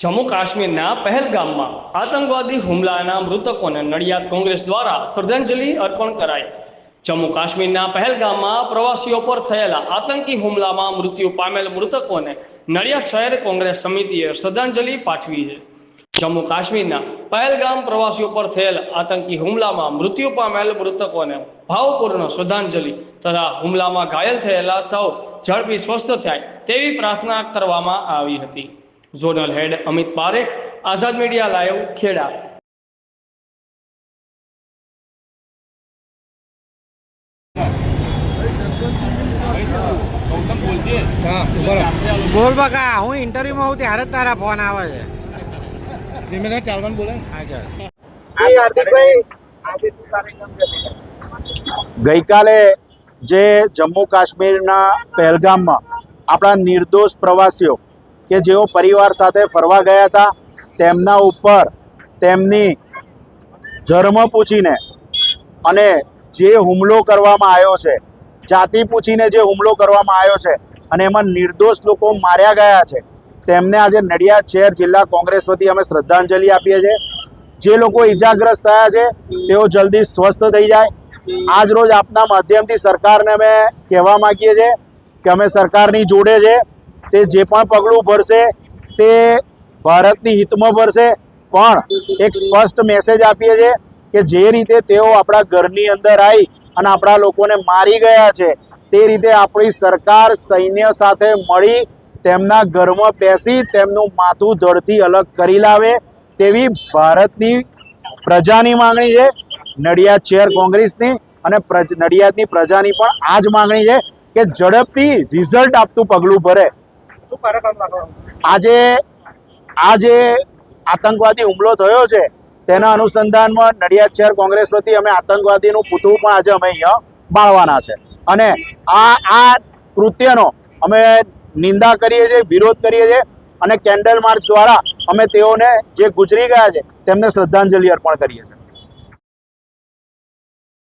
જમ્મુ કાશ્મીરના પહેલગામમાં આતંકવાદી હુમલાના મૃતકોને નડિયાદ કોંગ્રેસ દ્વારા શ્રદ્ધાંજલિ અર્પણ કરાઈ। જમ્મુ કાશ્મીરના પહેલગામમાં પ્રવાસીઓ પર થયેલા આતંકી હુમલામાં મૃત્યુ પામેલ મૃતકોને નડિયાદ શહેર કોંગ્રેસ સમિતિએ શ્રદ્ધાંજલિ પાઠવી છે। જમ્મુ કાશ્મીરના પહેલગામ પ્રવાસીઓ પર થયેલ આતંકી હુમલામાં મૃત્યુ પામેલ મૃતકોને ભાવપૂર્ણ શ્રદ્ધાંજલિ તથા હુમલામાં ઘાયલ થયેલા સૌ ઝડપી સ્વસ્થ થાય તેવી પ્રાર્થના કરવામાં આવી હતી। ઝોનલ હેડ અમિત પારેખ, આઝાદ મીડિયા લાઈવ, ખેડા। બોલ બકા, હું ઇન્ટરવ્યુમાં હું ત્યારે જ તારા ફોન આવે છે। ગઈકાલે જે જમ્મુ કાશ્મીરના પહેલગામમાં આપણા નિર્દોષ પ્રવાસીઓ કે જેઓ પરિવાર સાથે ફરવા ગયા હતા તેમના ઉપર તેમની ધર્મ પૂછીને અને જે હુમલો કરવામાં આવ્યો છે, જાતિ પૂછીને જે હુમલો કરવામાં આવ્યો છે અને એમાં નિર્દોષ લોકો માર્યા ગયા છે, તેમને આજે નડિયાદ શહેર જિલ્લા કોંગ્રેસ વતી અમે શ્રદ્ધાંજલિ આપીએ છીએ। જે લોકો ઈજાગ્રસ્ત થયા છે તેઓ જલ્દી સ્વસ્થ થઈ જાય। આજ રોજ આપના માધ્યમથી સરકારને અમે કહેવા માગીએ છીએ કે અમે સરકારની જોડે છે। તે જે પણ પગલું ભરશે તે ભારતની હિતમાં ભરશે, પણ એક સ્પષ્ટ મેસેજ આપીએ છીએ કે જે રીતે તેઓ આપણા ઘરની અંદર આવી અને આપણા લોકોને મારી ગયા છે, તે રીતે આપણી સરકાર સૈન્ય સાથે મળી તેમના ઘરમાં બેસી તેમનું માથું ધડથી અલગ કરી લાવે તેવી ભારતની પ્રજાની માંગણી છે, નડિયાદ શહેર કોંગ્રેસની અને નડિયાદની પ્રજાની પણ આ જ માંગણી છે કે ઝડપથી રિઝલ્ટ આપતું પગલું ભરે। આજે આતંકવાદી હુમલો થયો છે તેના અનુસંધાનમાં નડિયાદ શહેર કોંગ્રેસ વતી અમે આતંકવાદીનું પૂતળું પણ આજે અમે અહીંયા બાળવાના છે અને આ કૃત્યનો અમે નિંદા કરીએ છીએ, વિરોધ કરીએ છીએ અને કેન્ડલ માર્ચ દ્વારા અમે તેઓને જે ગુજરી ગયા છે તેમને શ્રદ્ધાંજલિ અર્પણ કરીએ છીએ।